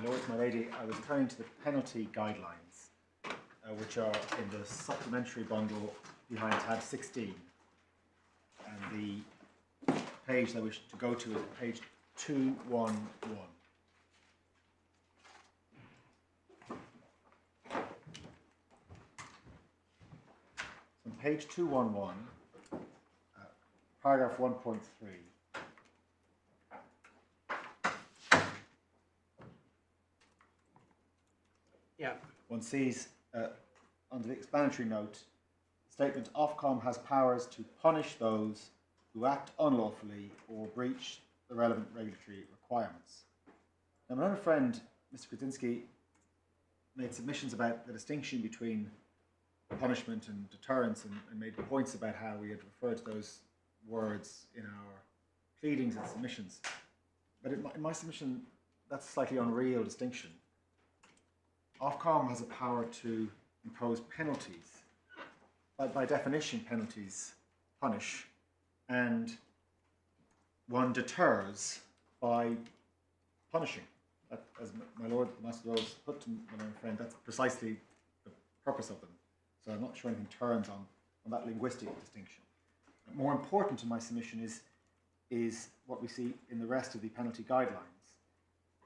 Lord, my lady, I was turning to the penalty guidelines, which are in the supplementary bundle behind tab 16. And the page that I wish to go to is page 211. On page 211, paragraph 1.3. Yeah. One sees under the explanatory note, statement OFCOM has powers to punish those who act unlawfully or breach the relevant regulatory requirements. Now, my other friend, Mr. Krasinski, made submissions about the distinction between punishment and deterrence and made points about how we had referred to those words in our pleadings and submissions. But in my submission, that's a slightly unreal distinction. OFCOM has a power to impose penalties. By definition, penalties punish, and one deters by punishing. That, as my Lord Master Rose put to my friend, that's precisely the purpose of them. So I'm not sure anything turns on that linguistic distinction. More important in my submission is what we see in the rest of the penalty guidelines.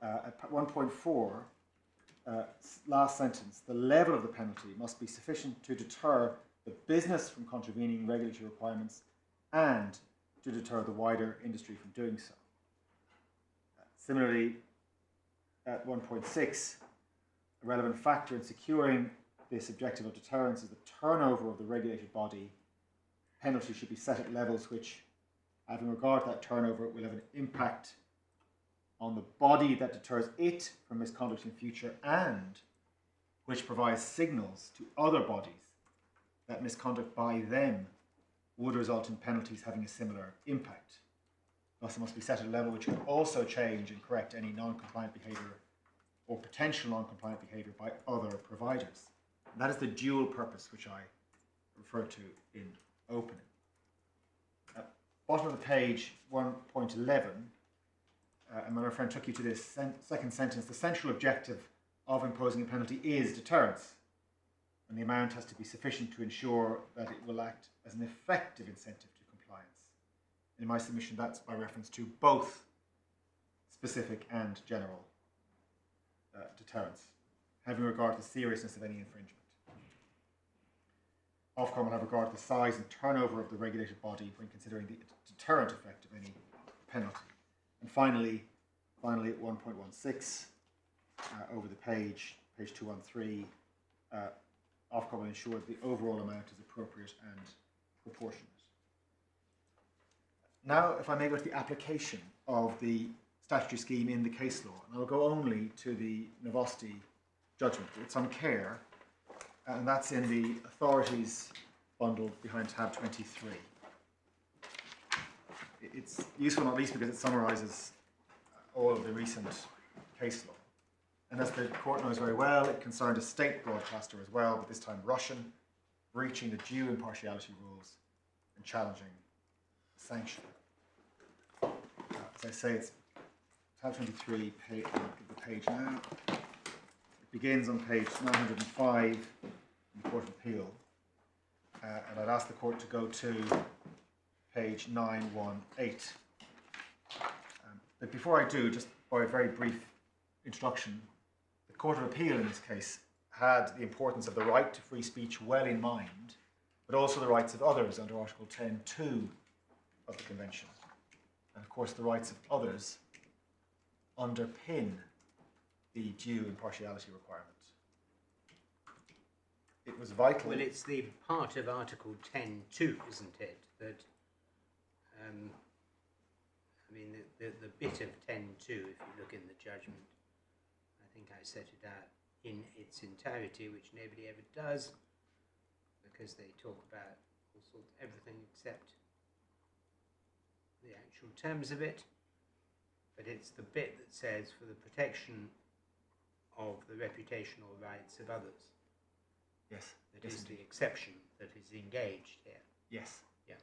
At 1.4, last sentence, the level of the penalty must be sufficient to deter the business from contravening regulatory requirements and to deter the wider industry from doing so. Similarly, at 1.6, a relevant factor in securing this objective of deterrence is the turnover of the regulated body. Penalty should be set at levels which, having regard to that turnover, will have an impact on the body that deters it from misconduct in future and which provides signals to other bodies that misconduct by them would result in penalties having a similar impact. Thus, it must be set at a level which can also change and correct any non-compliant behaviour or potential non-compliant behaviour by other providers. And that is the dual purpose which I refer to in opening. At bottom of the page, 1.11, and my friend took you to this second sentence, the central objective of imposing a penalty is deterrence, and the amount has to be sufficient to ensure that it will act as an effective incentive to compliance. In my submission, that's by reference to both specific and general deterrence, having regard to the seriousness of any infringement. OFCOM will have regard to the size and turnover of the regulated body when considering the deterrent effect of any penalty. And finally at 1.16, over the page 213, OFCOM will ensure that the overall amount is appropriate and proportionate. Now, if I may go to the application of the statutory scheme in the case law, and I'll go only to the Novosti judgment. It's on care, and that's in the authorities bundle behind tab 23. It's useful not least because it summarises all of the recent case law. And as the court knows very well, it concerned a state broadcaster as well, but this time Russian, breaching the due impartiality rules and challenging sanction. As I say, it's tab 23, the page now. It begins on page 905 in the Court of Appeal. And I'd ask the court to go to page 918. But before I do, just by a very brief introduction, the Court of Appeal in this case had the importance of the right to free speech well in mind, but also the rights of others under Article 10.2 of the Convention. And of course, the rights of others underpin the due impartiality requirement. It was vital. Well, it's the part of Article 10.2, isn't it, that I mean, the bit of 10.2, if you look in the judgment, I think I set it out in its entirety, which nobody ever does, because they talk about all sorts, everything except the actual terms of it. But it's the bit that says for the protection of the reputational rights of others. Yes. That is the exception that is engaged here. Yes. Yeah.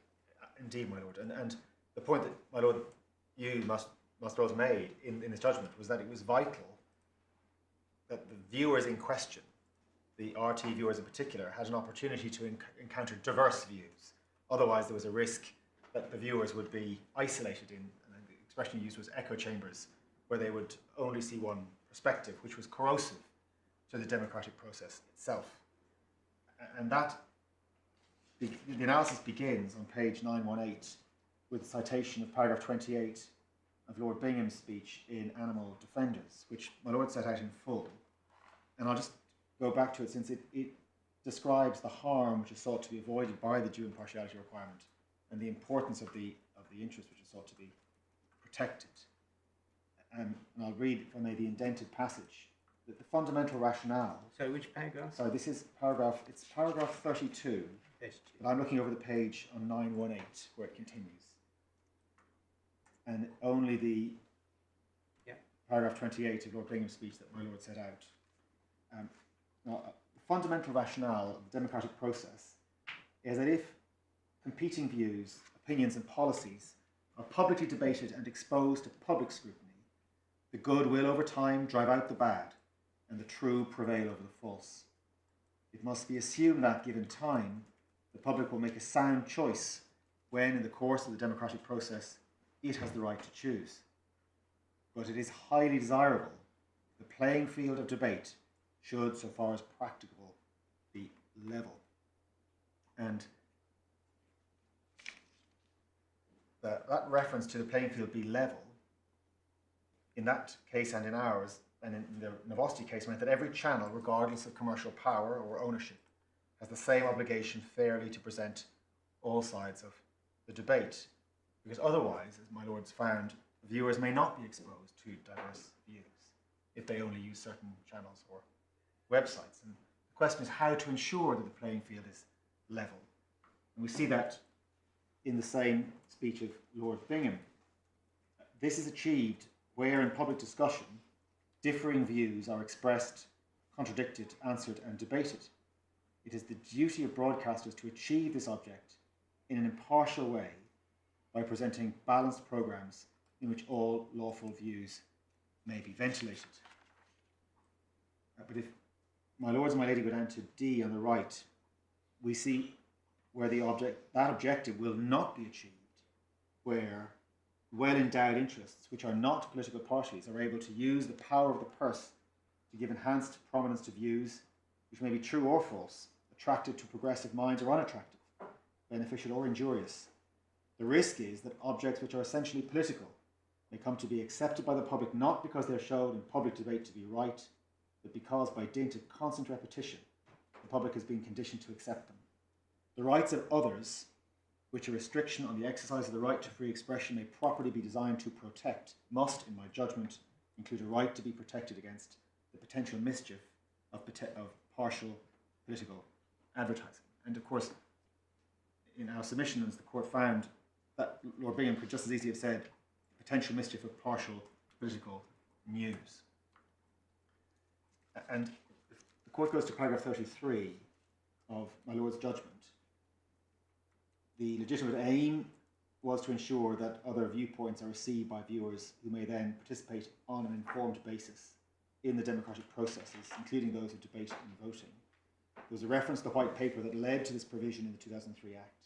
Indeed, my lord. And the point that, my lord, you, Master Rose, made in this judgment was that it was vital that the viewers in question, the RT viewers in particular, had an opportunity to encounter diverse views. Otherwise, there was a risk that the viewers would be isolated in, and the expression used was echo chambers, where they would only see one perspective, which was corrosive to the democratic process itself. And that, the analysis begins on page 918 with a citation of paragraph 28 of Lord Bingham's speech in Animal Defenders, which my Lord set out in full. And I'll just go back to it, since it describes the harm which is sought to be avoided by the due impartiality requirement and the importance of the interest which is sought to be protected. And I'll read, if I may, the indented passage, that the fundamental rationale... So which paragraph? Sorry, this is paragraph 32. 32. But I'm looking over the page on 918, where it continues. And only the paragraph 28 of Lord Bingham's speech that my Lord set out. Now, the fundamental rationale of the democratic process is that if competing views, opinions and policies are publicly debated and exposed to public scrutiny, the good will over time drive out the bad and the true prevail over the false. It must be assumed that, given time, the public will make a sound choice when, in the course of the democratic process, it has the right to choose. But it is highly desirable the playing field of debate should, so far as practicable, be level. And that reference to the playing field be level, in that case and in ours, and in the Novosti case, meant that every channel, regardless of commercial power or ownership, has the same obligation fairly to present all sides of the debate. Because otherwise, as my Lord's found, viewers may not be exposed to diverse views if they only use certain channels or websites. And the question is how to ensure that the playing field is level. And we see that in the same speech of Lord Bingham. This is achieved where, in public discussion, differing views are expressed, contradicted, answered, and debated. It is the duty of broadcasters to achieve this object in an impartial way by presenting balanced programmes in which all lawful views may be ventilated. But if my Lords and my Lady go down to D on the right, we see where that objective will not be achieved, where well-endowed interests, which are not political parties, are able to use the power of the purse to give enhanced prominence to views which may be true or false, attractive to progressive minds or unattractive, beneficial or injurious. The risk is that objects which are essentially political may come to be accepted by the public not because they're shown in public debate to be right, but because by dint of constant repetition, the public has been conditioned to accept them. The rights of others, which a restriction on the exercise of the right to free expression may properly be designed to protect, must, in my judgment, include a right to be protected against the potential mischief of partial political advertising. And of course, in our submissions, the court found that Lord Bingham could just as easily have said potential mischief of partial political news. And if the court goes to paragraph 33 of my Lord's judgment, the legitimate aim was to ensure that other viewpoints are received by viewers who may then participate on an informed basis in the democratic processes, including those of debate and voting. There was a reference to the white paper that led to this provision in the 2003 Act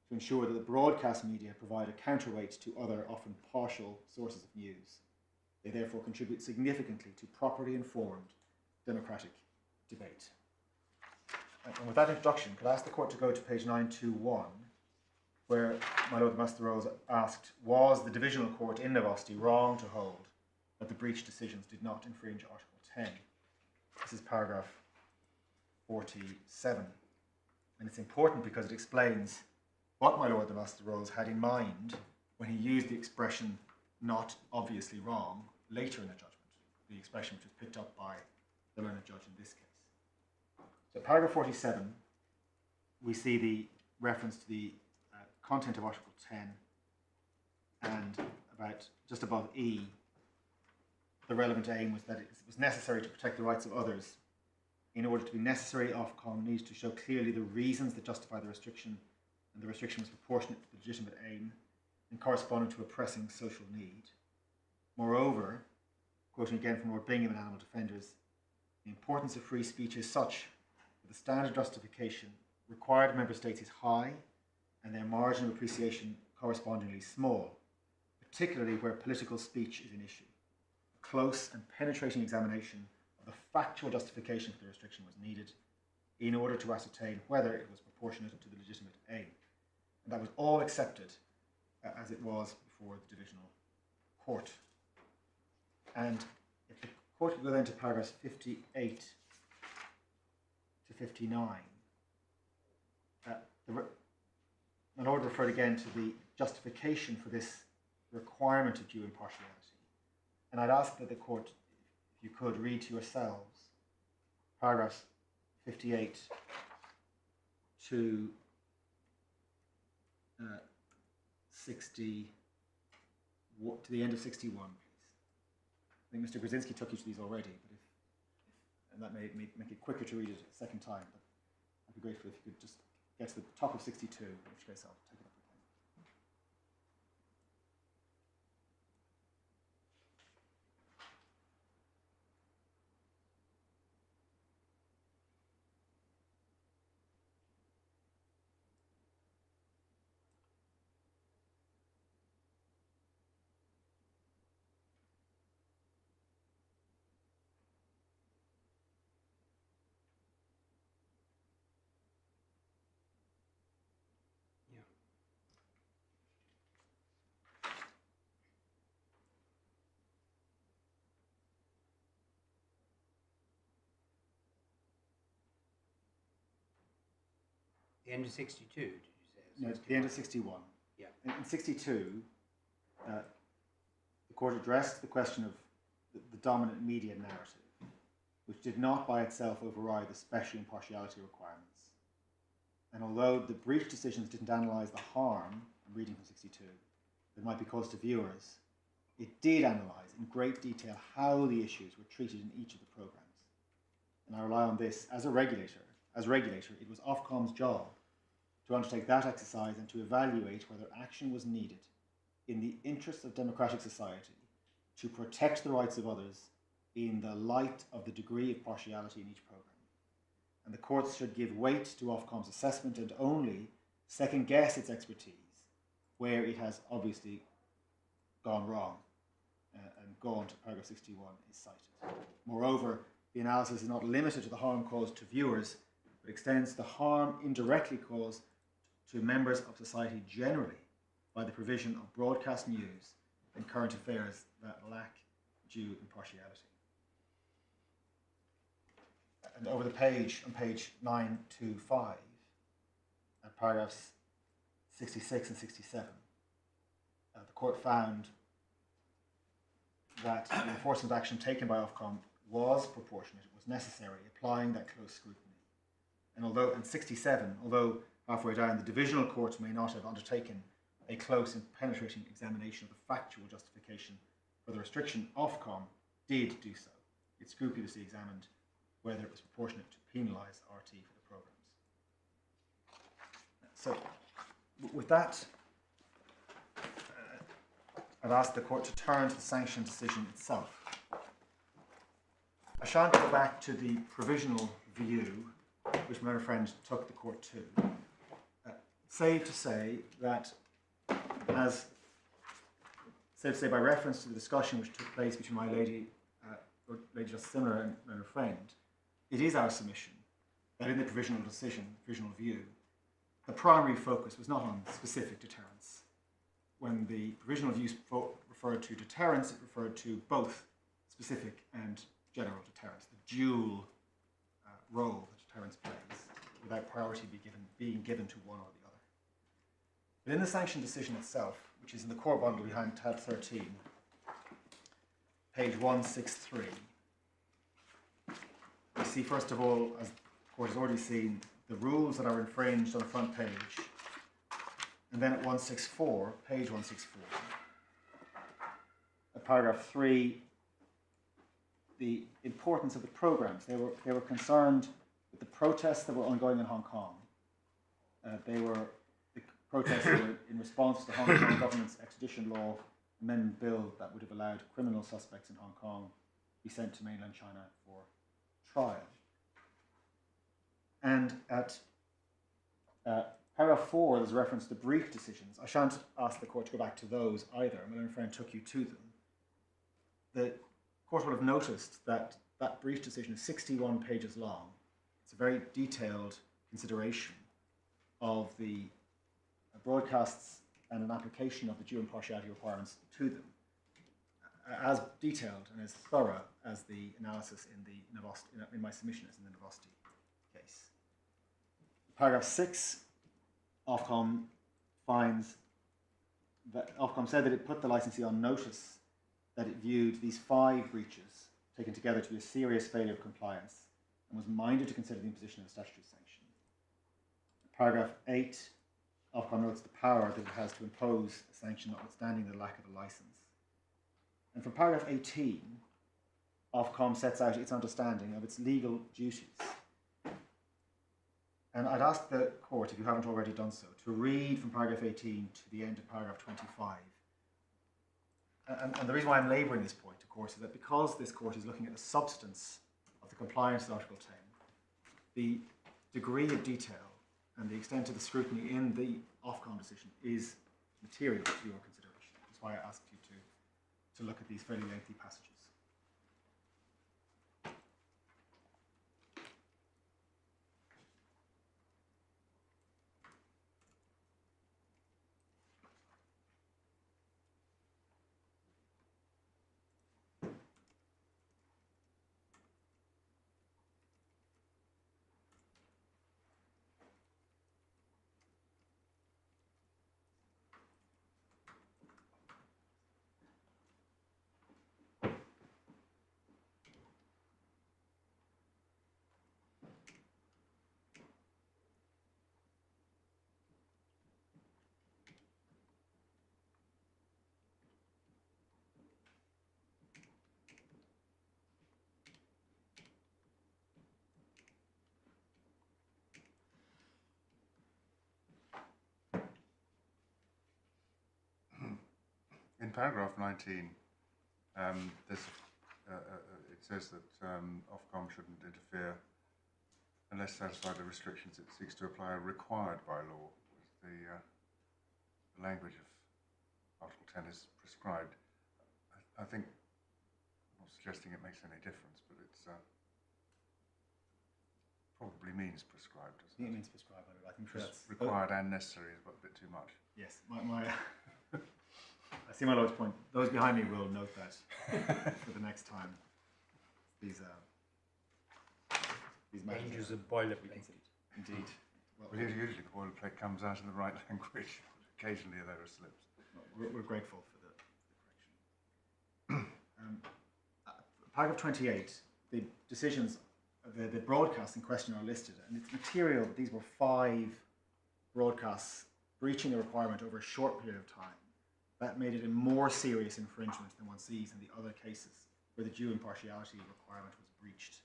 to ensure that the broadcast media provide a counterweight to other, often partial, sources of news. They therefore contribute significantly to properly informed democratic debate. And with that introduction, could I ask the court to go to page 921, where my Lord Master Rose asked, was the divisional court in Novosti wrong to hold that the breach decisions did not infringe Article 10? This is paragraph 47. And it's important because it explains what my Lord the Master Rose had in mind when he used the expression not obviously wrong later in the judgment, the expression which was picked up by the learned judge in this case. So paragraph 47, we see the reference to the content of Article 10, and about just above E, the relevant aim was that it was necessary to protect the rights of others. In order to be necessary, OFCOM needs to show clearly the reasons that justify the restriction, and the restriction was proportionate to the legitimate aim and corresponding to a pressing social need. Moreover, quoting again from Lord Bingham and Animal Defenders, The importance of free speech is such that the standard justification required of member states is high and their margin of appreciation correspondingly small, particularly where political speech is an issue. A close and penetrating examination of the factual justification for the restriction was needed in order to ascertain whether it was proportionate to the legitimate aim. And that was all accepted as it was before the divisional court. And if the court could go then to paragraphs 58 to 59, my Lord referred again to the justification for this requirement of due impartiality. And I'd ask that the court, if you could, read to yourselves paragraphs 58 to 60, to the end of 61, please. I think Mr. Brzezinski took you to these already, but and that may make it quicker to read it a second time, but I'd be grateful if you could just get to the top of 62, in which case I'll take it up again. The end of 62, did you say? No, it's the end of 61. Yeah. In 62, the court addressed the question of the dominant media narrative, which did not by itself override the special impartiality requirements. And although the brief decisions didn't analyse the harm, I'm reading from 62, that might be caused to viewers, it did analyse in great detail how the issues were treated in each of the programmes. And I rely on this as a regulator. As regulator, it was Ofcom's job to undertake that exercise and to evaluate whether action was needed in the interests of democratic society to protect the rights of others in the light of the degree of partiality in each programme. And the courts should give weight to Ofcom's assessment and only second guess its expertise where it has obviously gone wrong, and gone to paragraph 61 is cited. Moreover, the analysis is not limited to the harm caused to viewers, but extends the harm indirectly caused to members of society generally by the provision of broadcast news and current affairs that lack due impartiality. And over the page, on page 925, at paragraphs 66 and 67, the court found that the enforcement action taken by Ofcom was proportionate, it was necessary, applying that close scrutiny. And 67, although halfway down, the divisional court may not have undertaken a close and penetrating examination of the factual justification for the restriction, Ofcom did do so. It scrupulously examined whether it was proportionate to penalise RT for the programmes. So, with that, I've asked the court to turn to the sanction decision itself. I shan't go back to the provisional view which my friend took the court to, save to say that, as safe to say by reference to the discussion which took place between my Lady Justice Simler and her friend, it is our submission that in the provisional decision, provisional view, the primary focus was not on specific deterrence. When the provisional view referred to deterrence, it referred to both specific and general deterrence, the dual role that deterrence plays, without priority being given to one or the other. But in the sanction decision itself, which is in the core bundle behind tab 13, page 163, we see first of all, as the court has already seen, the rules that are infringed on the front page, and then at 164, page 164, at paragraph 3, the importance of the programs. They were concerned with the protests that were ongoing in Hong Kong. The protests were in response to the Hong Kong government's extradition law amendment bill that would have allowed criminal suspects in Hong Kong be sent to mainland China for trial. And at paragraph 4, there's a reference to brief decisions. I shan't ask the court to go back to those either. My own friend took you to them. The court will have noticed that that brief decision is 61 pages long. It's a very detailed consideration of the broadcasts and an application of the due impartiality requirements to them, as detailed and as thorough as the analysis in my submission is in the Novosti case. Paragraph 6, OFCOM finds that OFCOM said that it put the licensee on notice that it viewed these 5 breaches taken together to be a serious failure of compliance and was minded to consider the imposition of a statutory sanction. Paragraph 8, OFCOM notes the power that it has to impose a sanction notwithstanding the lack of a license. And from paragraph 18, OFCOM sets out its understanding of its legal duties. And I'd ask the court, if you haven't already done so, to read from paragraph 18 to the end of paragraph 25. And the reason why I'm labouring this point, of course, is that because this court is looking at the substance of the compliance with Article 10, the degree of detail and the extent of the scrutiny in the OFCOM decision is material to your consideration. That's why I asked you to look at these fairly lengthy passages. In paragraph 19, it says that OFCOM shouldn't interfere unless satisfied the restrictions it seeks to apply are required by law. The language of Article 10 is prescribed. I think, I'm not suggesting it makes any difference, but it's probably means prescribed, doesn't it? It means prescribed. I think that's required and necessary is a bit too much. Yes, I see my Lord's point. Those behind me will note that for the next time. These matters dangers of boilerplate. Indeed. Well, usually boilerplate comes out in the right language. Occasionally there are slips. We're grateful for the correction. Paragraph 28, the decisions, the broadcasts in question are listed, and it's material that these were 5 broadcasts breaching the requirement over a short period of time. That made it a more serious infringement than one sees in the other cases where the due impartiality requirement was breached.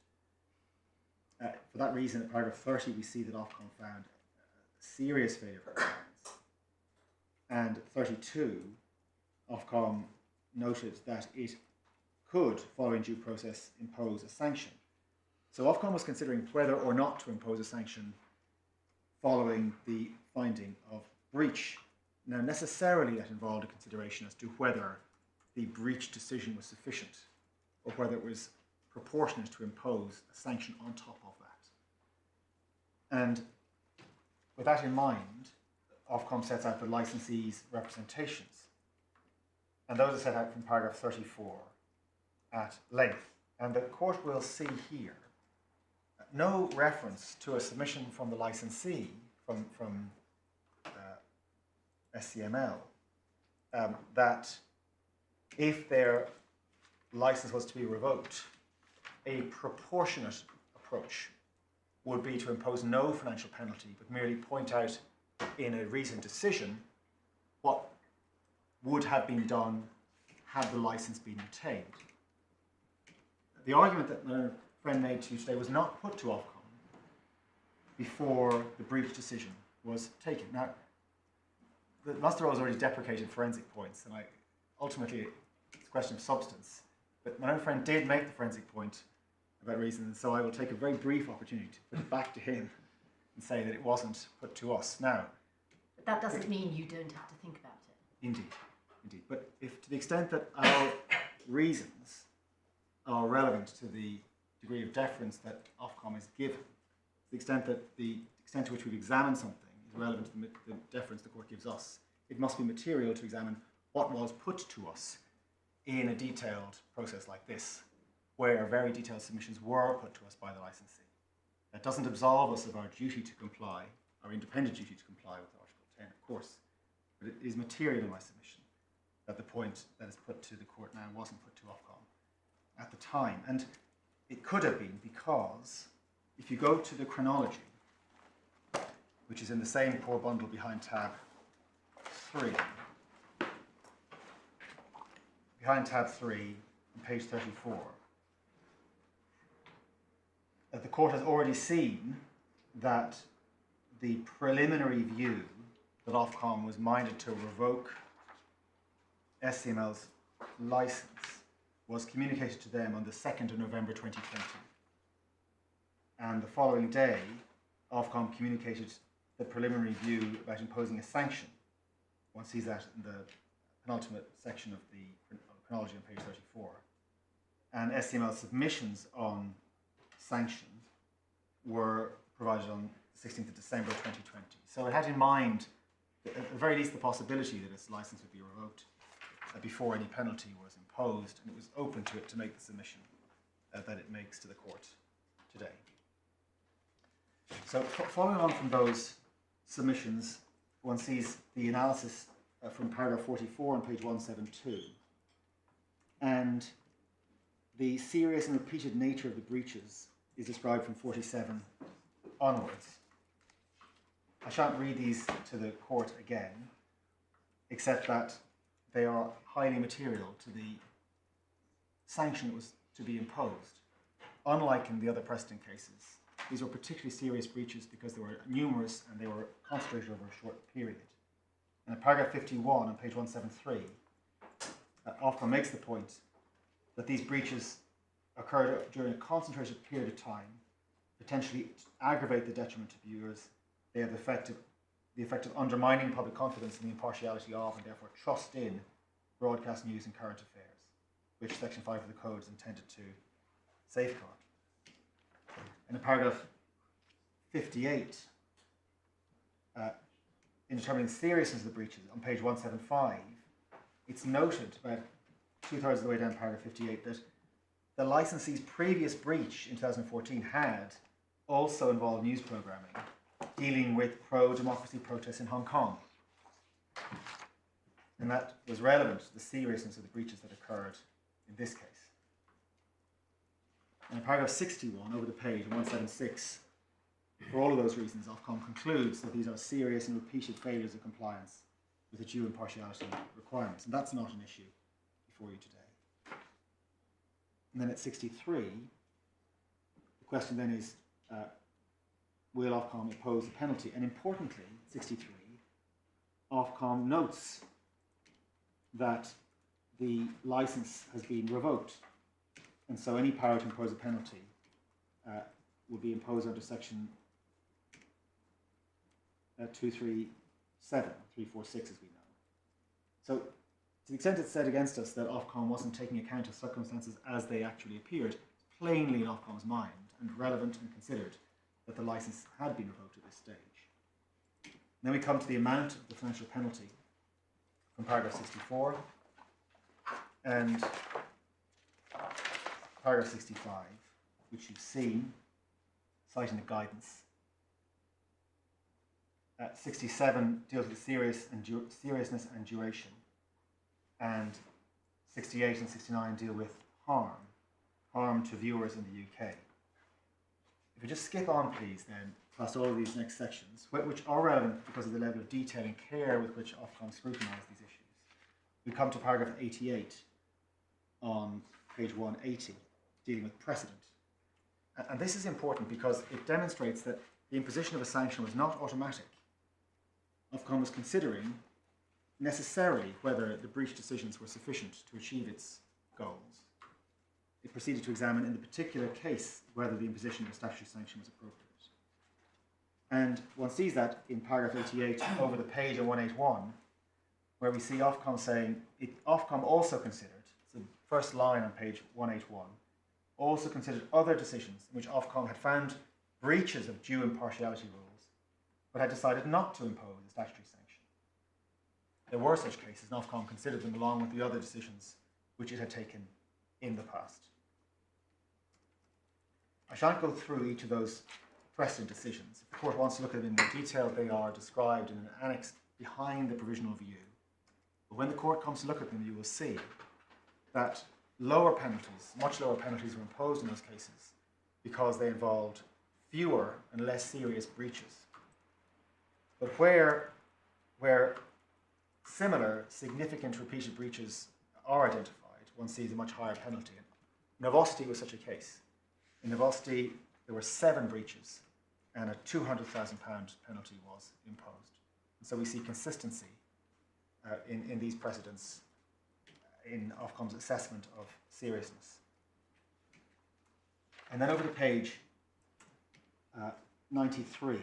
For that reason, at paragraph 30, we see that OFCOM found a serious failure of compliance. And at 32, OFCOM noted that it could, following due process, impose a sanction. So OFCOM was considering whether or not to impose a sanction following the finding of breach. Now, necessarily that involved a consideration as to whether the breach decision was sufficient or whether it was proportionate to impose a sanction on top of that. And with that in mind, OFCOM sets out the licensee's representations. And those are set out from paragraph 34 at length. And the court will see here no reference to a submission from the licensee, from SCML, that if their license was to be revoked, a proportionate approach would be to impose no financial penalty, but merely point out in a reasoned decision what would have been done had the license been retained. The argument that my friend made to you today was not put to OFCOM before the breach decision was taken. Now, the Master has already deprecated forensic points, and ultimately it's a question of substance. But my own friend did make the forensic point about reasons, so I will take a very brief opportunity to put it back to him and say that it wasn't put to us. Now, But that doesn't mean you don't have to think about it. indeed, indeed. But if to the extent that our reasons are relevant to the degree of deference that Ofcom is given, to the extent that the extent to which we've examined something is relevant to the deference the court gives us, it must be material to examine what was put to us in a detailed process like this, where very detailed submissions were put to us by the licensee. That doesn't absolve us of our duty to comply, our independent duty to comply with Article 10, of course, but it is material in my submission that the point that is put to the court now wasn't put to Ofcom at the time. And it could have been because if you go to the chronology, which is in the same core bundle behind tab 3, on page 34, the court has already seen that the preliminary view that Ofcom was minded to revoke SCML's license was communicated to them on the 2nd of November 2020. And the following day, Ofcom communicated the preliminary view about imposing a sanction. One sees that in the penultimate section of the chronology on page 34. And SCML submissions on sanction were provided on the 16th of December 2020. So it had in mind, at the very least, the possibility that its license would be revoked before any penalty was imposed, and it was open to it to make the submission that it makes to the court today. So following on from those submissions, one sees the analysis from paragraph 44 on page 172, and the serious and repeated nature of the breaches is described from 47 onwards. I shan't read these to the court again, except that they are highly material to the sanction that was to be imposed. Unlike in the other precedent cases, these were particularly serious breaches because they were numerous and they were concentrated over a short period. And in paragraph 51 on page 173, Ofcom makes the point that these breaches occurred during a concentrated period of time, potentially aggravate the detriment to viewers. They have the effect of undermining public confidence in the impartiality of, and therefore trust in, broadcast news and current affairs, which Section 5 of the Code is intended to safeguard. And in paragraph 58, in determining the seriousness of the breaches, on page 175, it's noted about 2/3 of the way down paragraph 58 that the licensee's previous breach in 2014 had also involved news programming dealing with pro-democracy protests in Hong Kong. And that was relevant to the seriousness of the breaches that occurred in this case. And in paragraph 61, over the page, 176, for all of those reasons, Ofcom concludes that these are serious and repeated failures of compliance with the due impartiality requirements. And that's not an issue before you today. And then at 63, the question then is, will Ofcom impose a penalty? And importantly, 63, Ofcom notes that the license has been revoked, and so any power to impose a penalty will be imposed under section 237, 346 as we know. So to the extent it's said against us that Ofcom wasn't taking account of circumstances as they actually appeared, it's plainly in Ofcom's mind and relevant and considered that the license had been revoked at this stage. And then we come to the amount of the financial penalty from paragraph 64 and paragraph 65, which you've seen, citing the guidance. 67 deals with seriousness and duration, and 68 and 69 deal with harm to viewers in the UK. If we just skip on, please, then, past all of these next sections, which are relevant because of the level of detail and care with which Ofcom scrutinised these issues, we come to paragraph 88 on page 180, dealing with precedent. And this is important because it demonstrates that the imposition of a sanction was not automatic. Ofcom was considering necessarily whether the breach decisions were sufficient to achieve its goals. it proceeded to examine in the particular case whether the imposition of a statutory sanction was appropriate. And one sees that in paragraph 88 over the page on 181, where we see Ofcom saying, Ofcom also considered, it's the first line on page 181, also considered other decisions in which Ofcom had found breaches of due impartiality rules, but had decided not to impose a statutory sanction. There were such cases, and Ofcom considered them along with the other decisions which it had taken in the past. I shan't go through each of those precedent decisions. If the court wants to look at them in more detail, they are described in an annex behind the provisional view. But when the court comes to look at them, you will see that lower penalties, much lower penalties, were imposed in those cases because they involved fewer and less serious breaches. But where similar, significant repeated breaches are identified, one sees a much higher penalty. Novosity was such a case. In Novosity, there were 7 breaches and a £200,000 penalty was imposed. And so we see consistency in these precedents in Ofcom's assessment of seriousness. And then over to page 93,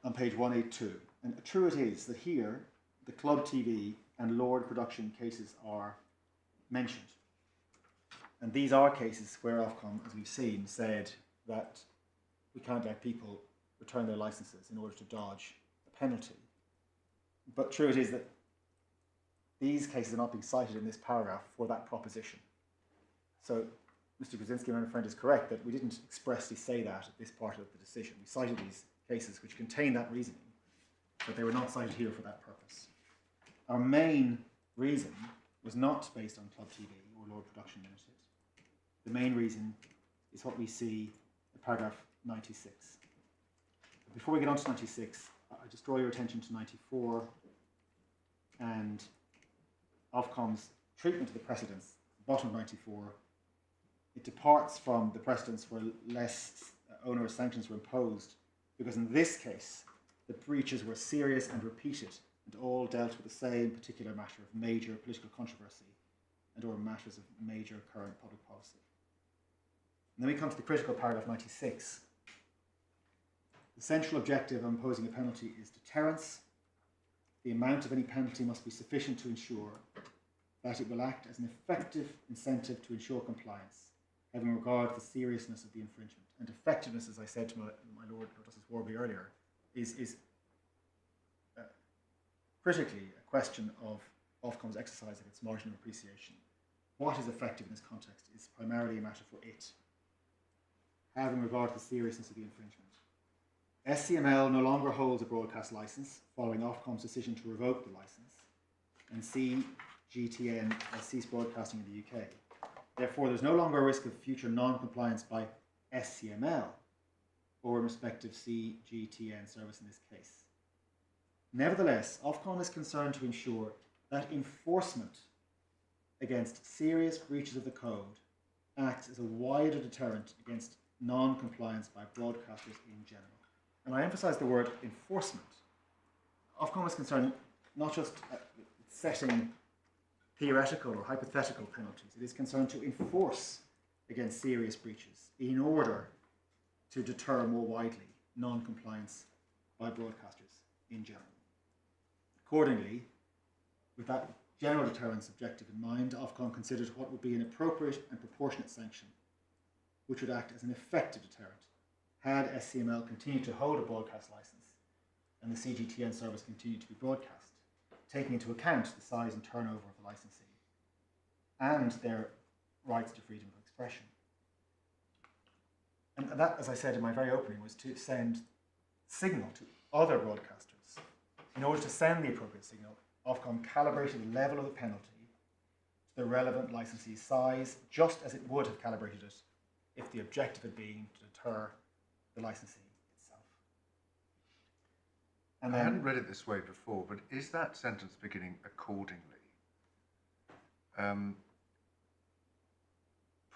on page 182. And true it is that here, the Club TV and Lord production cases are mentioned. And these are cases where Ofcom, as we've seen, said that we can't let people return their licenses in order to dodge a penalty. But true it is that these cases are not being cited in this paragraph for that proposition. So Mr. Krasinski, my friend, is correct that we didn't expressly say that at this part of the decision. We cited these cases which contain that reasoning, but they were not cited here for that purpose. Our main reason was not based on Club TV or Lord Production Limited. The main reason is what we see in paragraph 96. But before we get on to 96, I just draw your attention to 94 and Ofcom's treatment of the precedents, bottom of 94. It departs from the precedents where less onerous sanctions were imposed, because in this case, the breaches were serious and repeated, and all dealt with the same particular matter of major political controversy and or matters of major current public policy. And then we come to the critical paragraph 96. The central objective of imposing a penalty is deterrence. The amount of any penalty must be sufficient to ensure that it will act as an effective incentive to ensure compliance, having regard to the seriousness of the infringement. And effectiveness, as I said to my Lord Justice Warby earlier, is critically a question of Ofcom's exercise of its margin of appreciation. What is effective in this context is primarily a matter for it, having regard to the seriousness of the infringement. SCML no longer holds a broadcast license following Ofcom's decision to revoke the license, and CGTN has ceased broadcasting in the UK. Therefore, there's no longer a risk of future non-compliance by SCML or a respective CGTN service in this case. Nevertheless, Ofcom is concerned to ensure that enforcement against serious breaches of the code acts as a wider deterrent against non-compliance by broadcasters in general. And I emphasise the word enforcement. Ofcom is concerned not just setting theoretical or hypothetical penalties, it is concerned to enforce against serious breaches in order to deter more widely non-compliance by broadcasters in general. Accordingly, with that general deterrence objective in mind, Ofcom considered what would be an appropriate and proportionate sanction, which would act as an effective deterrent had SCML continued to hold a broadcast license and the CGTN service continued to be broadcast, taking into account the size and turnover of the licensee and their rights to freedom of expression. And that, as I said in my very opening, was to send signal to other broadcasters. In order to send the appropriate signal, Ofcom calibrated the level of the penalty to the relevant licensee's size, just as it would have calibrated it if the objective had been to deter the licensee itself. And I then, hadn't read it this way before, but is that sentence beginning accordingly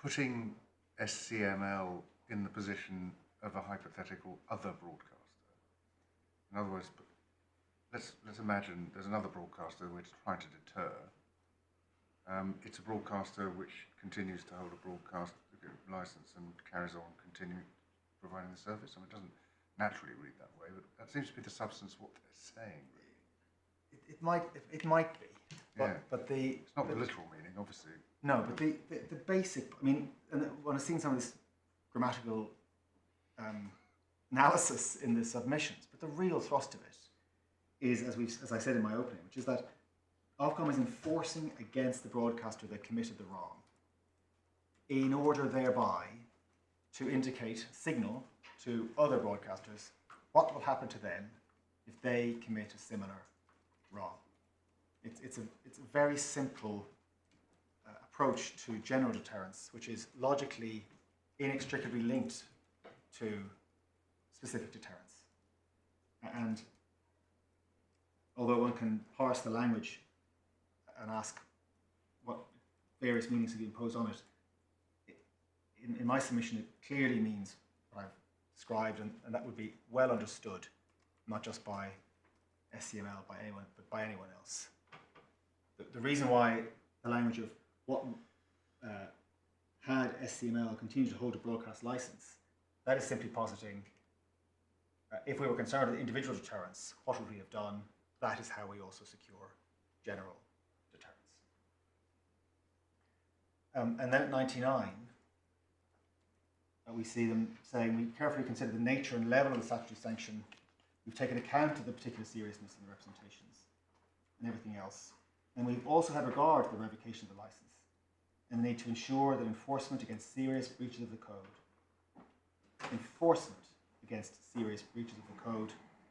putting SCML in the position of a hypothetical other broadcaster? In other words, let's imagine there's another broadcaster we're trying to deter, It's a broadcaster which continues to hold a broadcast license and carries on continuing providing the service. I mean, it doesn't naturally read that way, but that seems to be the substance of what they're saying, really. It might be, but, Yeah. but the... It's not the literal meaning, obviously. No, but the basic, I mean, and when I've seen some of this grammatical analysis in the submissions, but the real thrust of it is, as I said in my opening, which is that Ofcom is enforcing against the broadcaster that committed the wrong in order thereby to indicate, signal to other broadcasters what will happen to them if they commit a similar wrong. It's a very simple approach to general deterrence, which is logically inextricably linked to specific deterrence. And although one can parse the language and ask what various meanings to be imposed on it, in my submission it clearly means what I've described, and that would be well understood, not just by SCML, by anyone, but by anyone else. The reason why the language of what had SCML continue to hold a broadcast license, that is simply positing, if we were concerned with individual deterrence, what would we have done? That is how we also secure general deterrence. And then at 99, we see them saying, we carefully consider the nature and level of the statutory sanction. We've taken account of the particular seriousness of the representations and everything else. And we've also had regard to the revocation of the license and the need to ensure that enforcement against serious breaches of the code,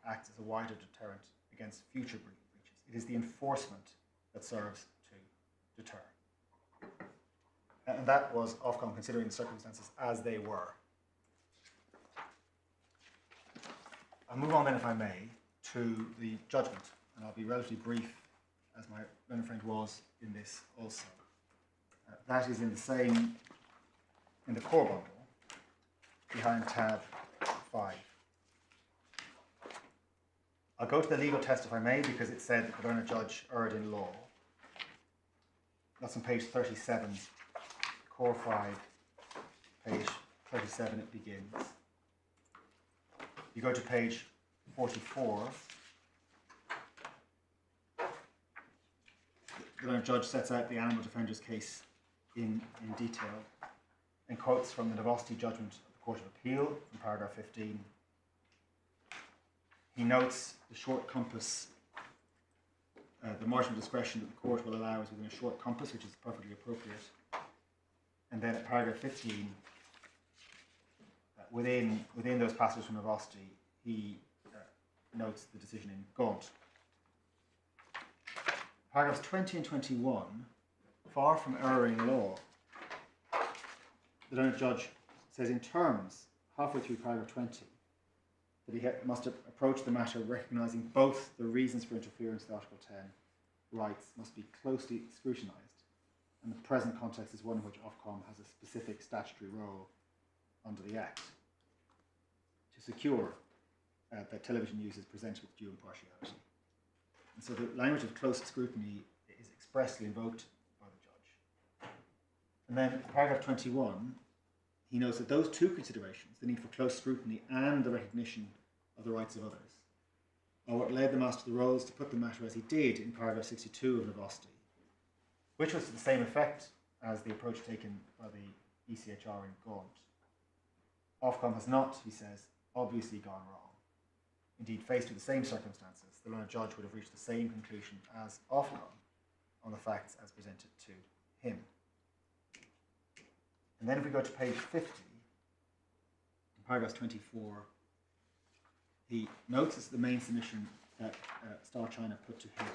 acts as a wider deterrent against future breaches. It is the enforcement that serves to deter. And that was Ofcom considering the circumstances as they were. I'll move on then, if I may, to the judgment, and I'll be relatively brief, as my learned friend was in this also. That is in the core bundle, behind tab 5. I'll go to the legal test, if I may, because it said that the learned judge erred in law. That's on page 37, core 5, page 37 it begins. You go to page 44, the learned judge sets out the animal defender's case in detail and quotes from the Novosti judgment of the Court of Appeal from paragraph 15. He notes the short compass, the margin of discretion that the court will allow is within a short compass, which is perfectly appropriate. And then at paragraph 15, within those passages from Novosti, he notes the decision in Gaunt. Paragraphs 20 and 21, far from erring law, the learned judge says in terms, halfway through paragraph 20, that he must approach the matter recognising both the reasons for interference with Article 10 rights must be closely scrutinised, and the present context is one in which Ofcom has a specific statutory role under the Act to secure that television use is presented with due impartiality. And so the language of close scrutiny is expressly invoked by the judge. And then paragraph 21, he notes that those two considerations, the need for close scrutiny and the recognition of the rights of others, are what led the Master of the Rolls to put the matter as he did in paragraph 62 of Novosti, which was to the same effect as the approach taken by the ECHR in Gaunt. Ofcom has not, he says, obviously gone wrong. Indeed, faced with the same circumstances, the learned judge would have reached the same conclusion as Ofcom on the facts as presented to him. And then if we go to page 50, in paragraph 24, he notes the main submission that Star China put to him.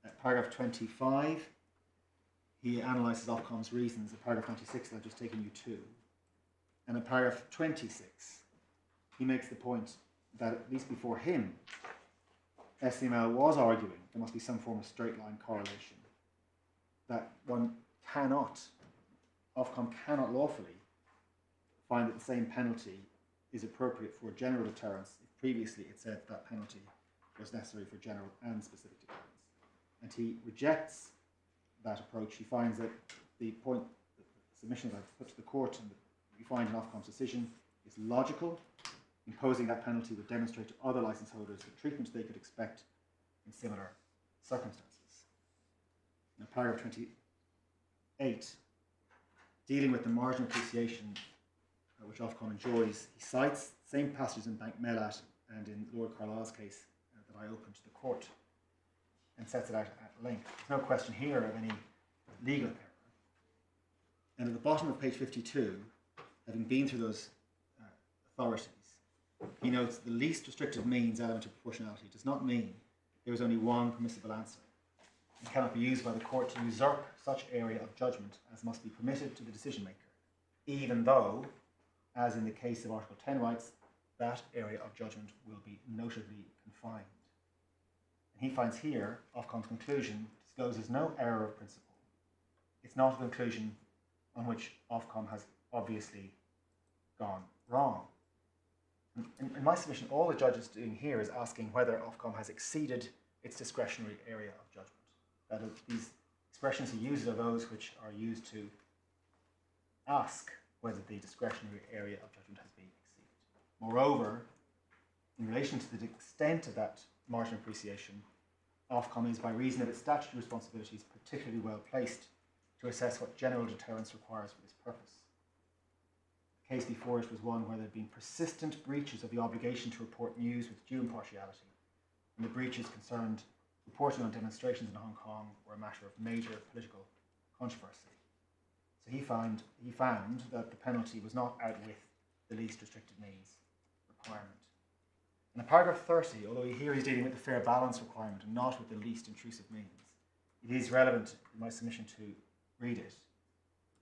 At paragraph 25, he analyses Ofcom's reasons. At paragraph 96, I've just taken you to. And in paragraph 26, he makes the point that at least before him, SCML was arguing there must be some form of straight line correlation, that one cannot, Ofcom cannot lawfully find that the same penalty is appropriate for general deterrence if previously it said that penalty was necessary for general and specific deterrence. and he rejects that approach. He finds that the submission that I've put to the court and that we find in Ofcom's decision is logical. Imposing that penalty would demonstrate to other licence holders the treatment they could expect in similar circumstances. Now, paragraph 28, dealing with the marginal appreciation which Ofcom enjoys, he cites the same passages in Bank Mellat and in Lord Carlisle's case that I opened to the court, and sets it out at length. There's no question here of any legal error. And at the bottom of page 52, having been through those authorities, he notes the least restrictive means element of proportionality does not mean there is only one permissible answer. It cannot be used by the court to usurp such area of judgment as must be permitted to the decision maker, even though, as in the case of Article 10 rights, that area of judgment will be notably confined. And he finds here Ofcom's conclusion discloses no error of principle. It's not a conclusion on which Ofcom has obviously gone wrong. In my submission, all the judge is doing here is asking whether Ofcom has exceeded its discretionary area of judgment. That is, these expressions he uses are those which are used to ask whether the discretionary area of judgment has been exceeded. Moreover, in relation to the extent of that marginal appreciation, Ofcom is, by reason of its statutory responsibilities, particularly well placed to assess what general deterrence requires for this purpose. The case before it was one where there had been persistent breaches of the obligation to report news with due impartiality, and the breaches concerned reporting on demonstrations in Hong Kong were a matter of major political controversy. So he found that the penalty was not out with the least restricted means requirement. And in paragraph 30, although here he's dealing with the fair balance requirement and not with the least intrusive means, it is relevant in my submission to read it,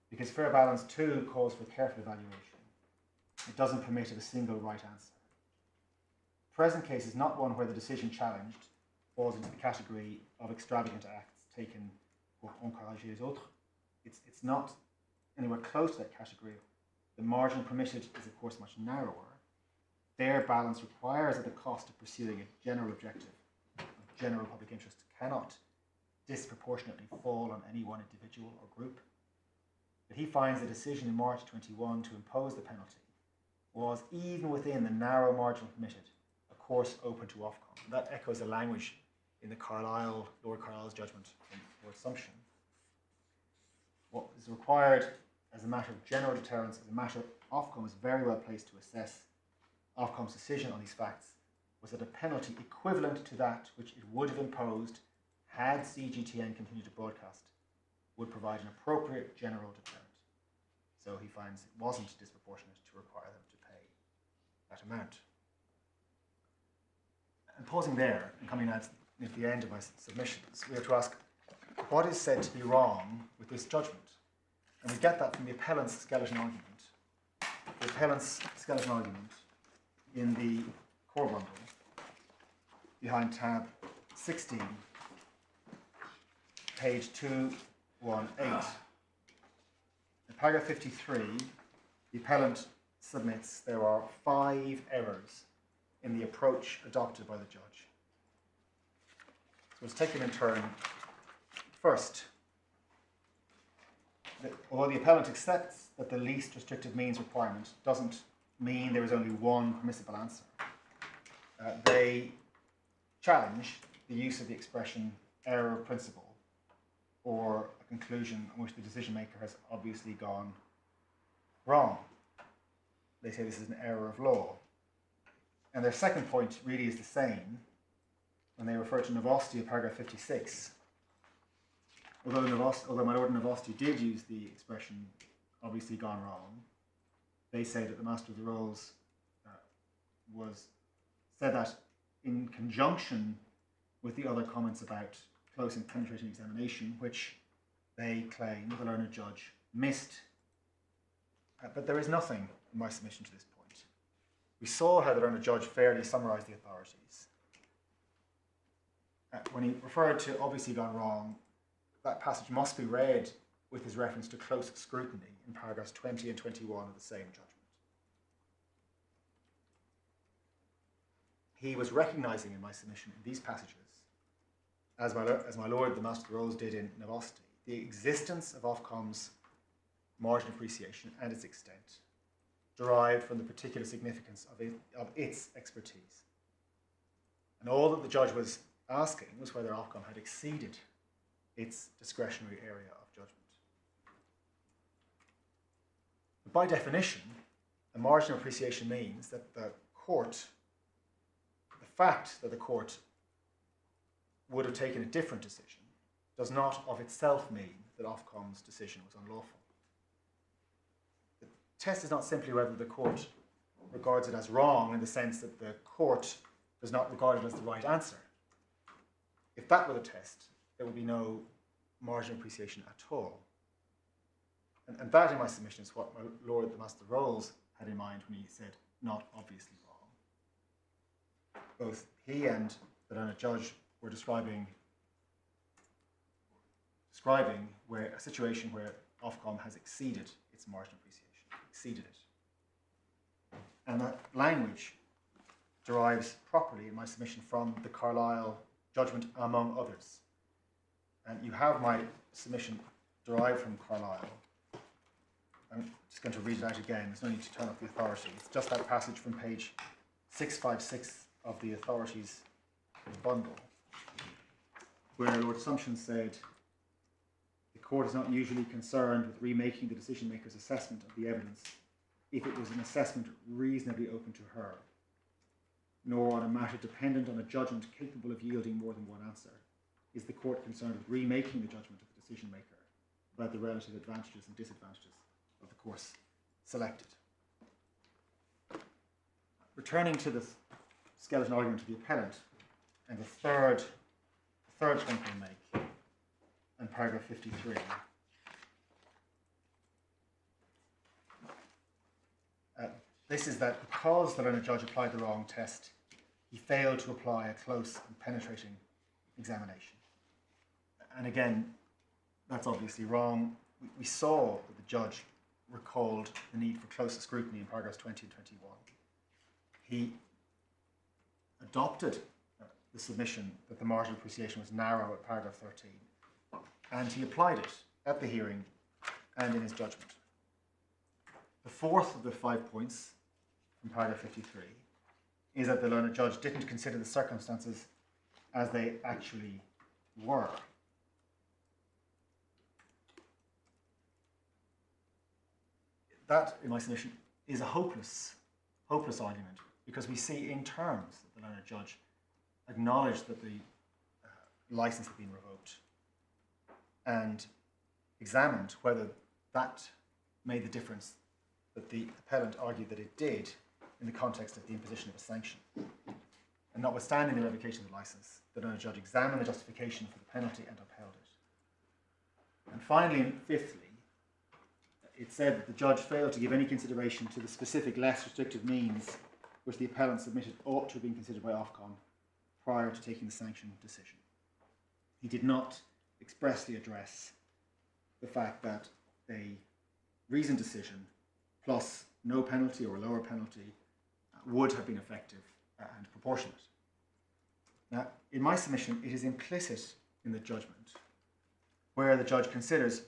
because fair balance too calls for careful evaluation. It doesn't permit of a single right answer. The present case is not one where the decision challenged falls into the category of extravagant acts taken pour encourager les autres. It's not anywhere close to that category. The margin permitted is of course much narrower. Fair balance requires that the cost of pursuing a general objective of general public interest cannot disproportionately fall on any one individual or group. But he finds the decision in March 21 to impose the penalty was, even within the narrow margin permitted, a course open to Ofcom. And that echoes the language in the Lord Carlisle's judgment for assumption. What is required as a matter of general deterrence, as a matter Ofcom is very well placed to assess Ofcom's decision on these facts, was that a penalty equivalent to that which it would have imposed had CGTN continued to broadcast would provide an appropriate general deterrent. So he finds it wasn't disproportionate to require them to pay that amount. And pausing there and coming at the end of my submissions, we have to ask, what is said to be wrong with this judgment? And we get that from the appellant's skeleton argument. The appellant's skeleton argument in the core bundle behind tab 16, page 218. In paragraph 53, the appellant submits there are 5 errors in the approach adopted by the judge. So let's take them in turn. First, although the appellant accepts that the least restrictive means requirement doesn't mean there is only one permissible answer, they challenge the use of the expression error of principle, or a conclusion on which the decision maker has obviously gone wrong. They say this is an error of law. And their second point really is the same when they refer to Novosti in paragraph 56. Although my Lord Novosti did use the expression obviously gone wrong, they say that the Master of the Rolls said that in conjunction with the other comments about close and penetrating examination, which they claim the learned judge missed. But there is nothing in my submission to this point. We saw how the learned judge fairly summarised the authorities. When he referred to obviously gone wrong, that passage must be read with his reference to close scrutiny in paragraphs 20 and 21 of the same judgment. He was recognising in my submission in these passages as my lord, the Master of the Rolls, did in Novosity, the existence of Ofcom's margin appreciation and its extent derived from the particular significance of its expertise. And all that the judge was asking was whether Ofcom had exceeded its discretionary area of judgment. But by definition, a margin of appreciation means that the fact that the court would have taken a different decision does not of itself mean that Ofcom's decision was unlawful. The test is not simply whether the court regards it as wrong in the sense that the court does not regard it as the right answer. If that were the test, there would be no margin of appreciation at all. And that, in my submission, is what my lord, the Master of the Rolls, had in mind when he said, not obviously wrong. Both he and the learned judge were describing where a situation where Ofcom has exceeded its margin of appreciation, exceeded it. And that language derives properly, in my submission, from the Carlisle judgment, among others. And you have my submission derived from Carlisle. I'm just going to read it out again. There's no need to turn up the authority. It's just that passage from page 656 of the authorities bundle, where Lord Sumption said, the court is not usually concerned with remaking the decision maker's assessment of the evidence if it was an assessment reasonably open to her, nor on a matter dependent on a judgment capable of yielding more than one answer is the court concerned with remaking the judgment of the decision maker about the relative advantages and disadvantages of the course selected. Returning to the skeleton argument of the appellant, and the third point we'll make in paragraph 53. This is that because the learned judge applied the wrong test, he failed to apply a close and penetrating examination. And again, that's obviously wrong. We saw that the judge recalled the need for closer scrutiny in paragraphs 20 and 21. He adopted the submission that the margin of appreciation was narrow at paragraph 13, and he applied it at the hearing and in his judgment. The fourth of the 5 points from paragraph 53 is that the learned judge didn't consider the circumstances as they actually were. That, in my submission, is a hopeless argument, because we see in terms that the learned judge acknowledged that the license had been revoked and examined whether that made the difference that the appellant argued that it did in the context of the imposition of a sanction. And notwithstanding the revocation of the license, the learned judge examined the justification for the penalty and upheld it. And finally, and fifthly, it said that the judge failed to give any consideration to the specific less restrictive means which the appellant submitted ought to have been considered by Ofcom prior to taking the sanction decision. He did not expressly address the fact that a reasoned decision plus no penalty or a lower penalty would have been effective and proportionate. Now, in my submission, it is implicit in the judgment where the judge considers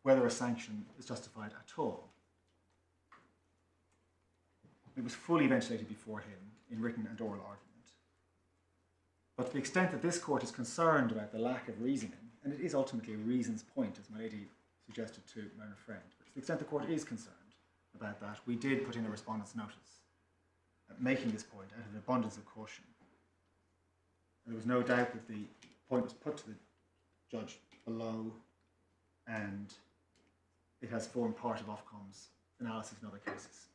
whether a sanction is justified at all. It was fully ventilated before him in written and oral argument. But to the extent that this court is concerned about the lack of reasoning, and it is ultimately a reasons point, as my lady suggested to my friend, but to the extent the court is concerned about that, we did put in a respondent's notice making this point out of an abundance of caution. And there was no doubt that the point was put to the judge below, and it has formed part of Ofcom's analysis in other cases.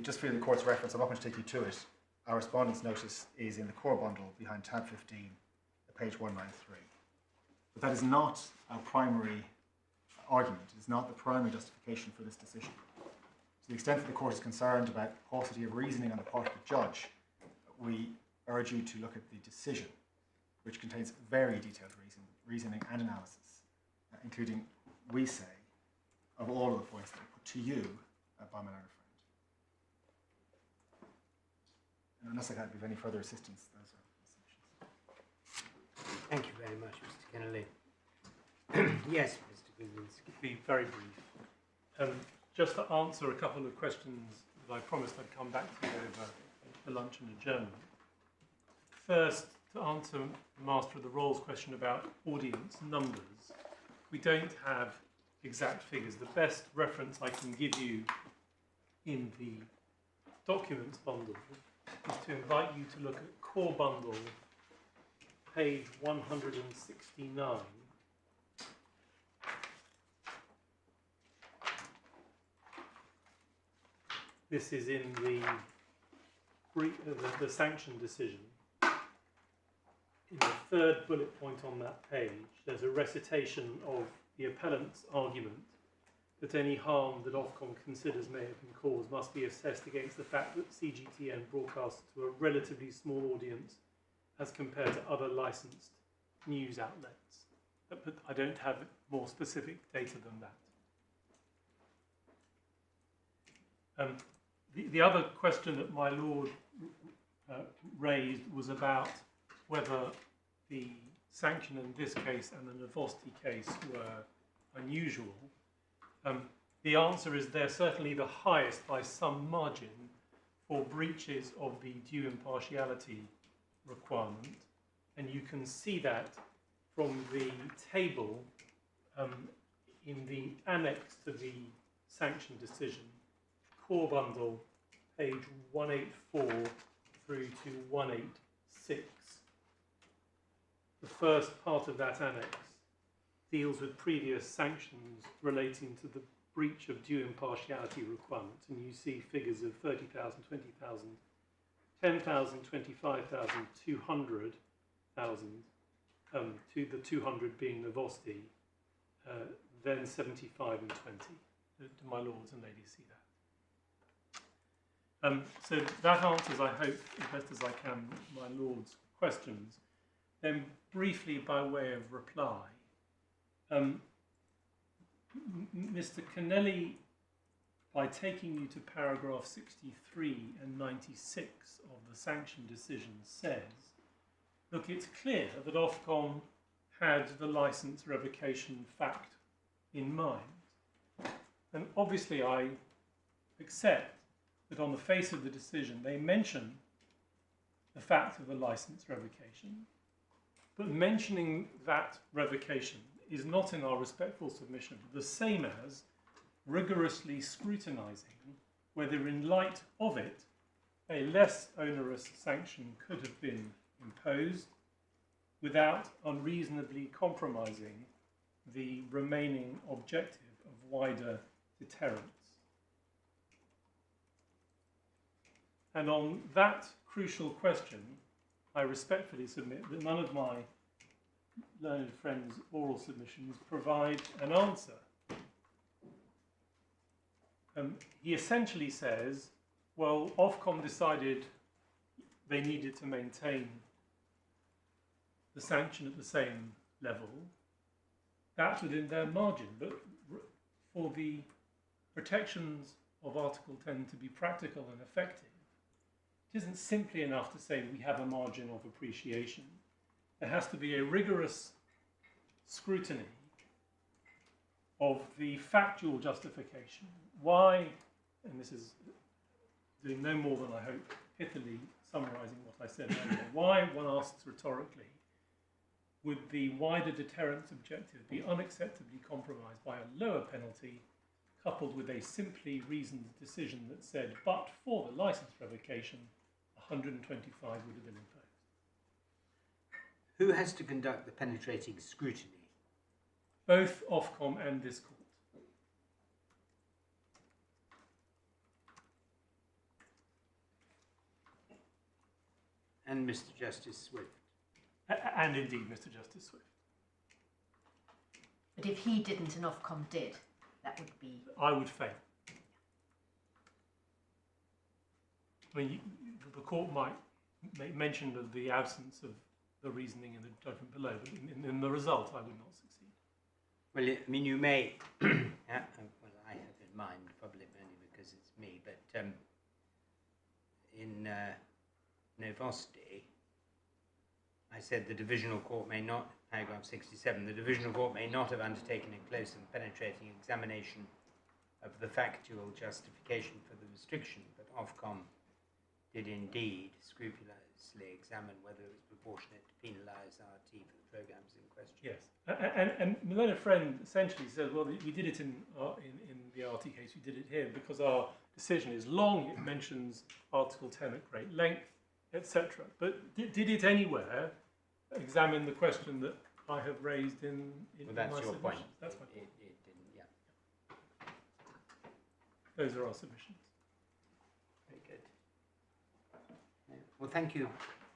Just for the court's reference, I'm not going to take you to it. Our respondent's notice is in the core bundle behind tab 15 at page 193. But that is not our primary argument. It is not the primary justification for this decision. To the extent that the court is concerned about paucity of reasoning on the part of the judge, we urge you to look at the decision, which contains very detailed reasoning and analysis, including, we say, of all of the points that are put to you by my learned friend. unless I can be of any further assistance, those are the submissions. Thank you very much, Mr. Kennelly. Yes, Mr. Gudzinski. Be very brief. Just to answer a couple of questions that I promised I'd come back to you over the lunch and adjournment. First, to answer Master of the Rolls' question about audience numbers, we don't have exact figures. The best reference I can give you in the documents bundle is to invite you to look at core bundle, page 169. This is in the sanction decision. In the third bullet point on that page, there's a recitation of the appellant's argument that any harm that Ofcom considers may have been caused must be assessed against the fact that CGTN broadcasts to a relatively small audience as compared to other licensed news outlets. But I don't have more specific data than that. The other question that my lord raised was about whether the sanction in this case and the Novosti case were unusual. The answer is they're certainly the highest by some margin for breaches of the due impartiality requirement, and you can see that from the table in the annex to the sanction decision, core bundle, page 184 through to 186. The first part of that annex deals with previous sanctions relating to the breach of due impartiality requirements, and you see figures of 30,000, 20,000, 10,000, 25,000, 200,000, to the 200 being Novosti, then 75 and 20. Do my lords and ladies see that? So that answers, I hope, as best as I can, my lord's questions. Then briefly, by way of reply, Mr. Kennelly, by taking you to paragraph 63 and 96 of the sanction decision, says, look, it's clear that Ofcom had the licence revocation fact in mind. And obviously I accept that on the face of the decision they mention the fact of the licence revocation, but mentioning that revocation is not, in our respectful submission, the same as rigorously scrutinising whether in light of it a less onerous sanction could have been imposed without unreasonably compromising the remaining objective of wider deterrence. And on that crucial question, I respectfully submit that none of my learned friends' oral submissions provide an answer. He essentially says, well, Ofcom decided they needed to maintain the sanction at the same level. That's within their margin, but for the protections of Article 10 to be practical and effective, it isn't simply enough to say we have a margin of appreciation. There has to be a rigorous scrutiny of the factual justification. Why, and this is doing no more than I hope pithily summarising what I said earlier, why, one asks rhetorically, would the wider deterrence objective be unacceptably compromised by a lower penalty coupled with a simply reasoned decision that said, but for the licence revocation, 125 would have been imposed? Who has to conduct the penetrating scrutiny? Both Ofcom and this court. And Mr. Justice Swift. And indeed, Mr. Justice Swift. But if he didn't and Ofcom did, that would be... I would fail. I mean, the court might make mention of the absence of the reasoning in the judgment below, but in the result, I would not succeed. Well, I mean, you may... well, I have in mind, probably only because it's me, but in novosity, I said the divisional court may not, paragraph 67, the divisional court may not have undertaken a close and penetrating examination of the factual justification for the restriction, but Ofcom did indeed scrupulously examine whether it was proportionate to penalise RT for the programmes in question. Yes, and Milena Friend essentially says, well, we did it in the RT case, we did it here because our decision is long, it mentions Article 10 at great length, etc. But did it anywhere examine the question that I have raised in well, that's my your submissions? point. That's my point. It didn't, yeah. Those are our submissions. Very good. Well, thank you,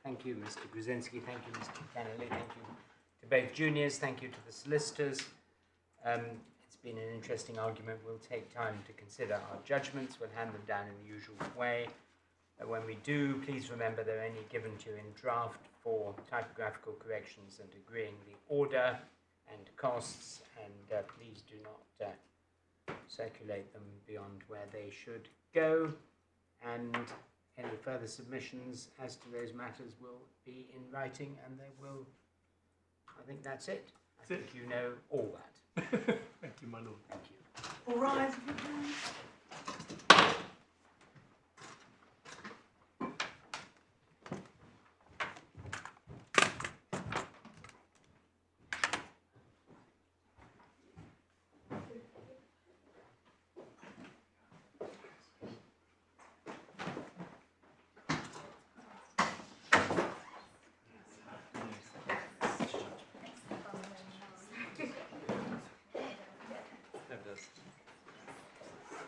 Mr. Grzyński. Thank you, Mr. Kennelly. Thank you to both juniors. Thank you to the solicitors. It's been an interesting argument. We'll take time to consider our judgments. We'll hand them down in the usual way. When we do, please remember they're only given to you in draft for typographical corrections and agreeing the order and costs, and please do not circulate them beyond where they should go, and any further submissions as to those matters will be in writing, and they will, I think that's it. I think you know all that. Thank you, my lord. Thank you. All rise.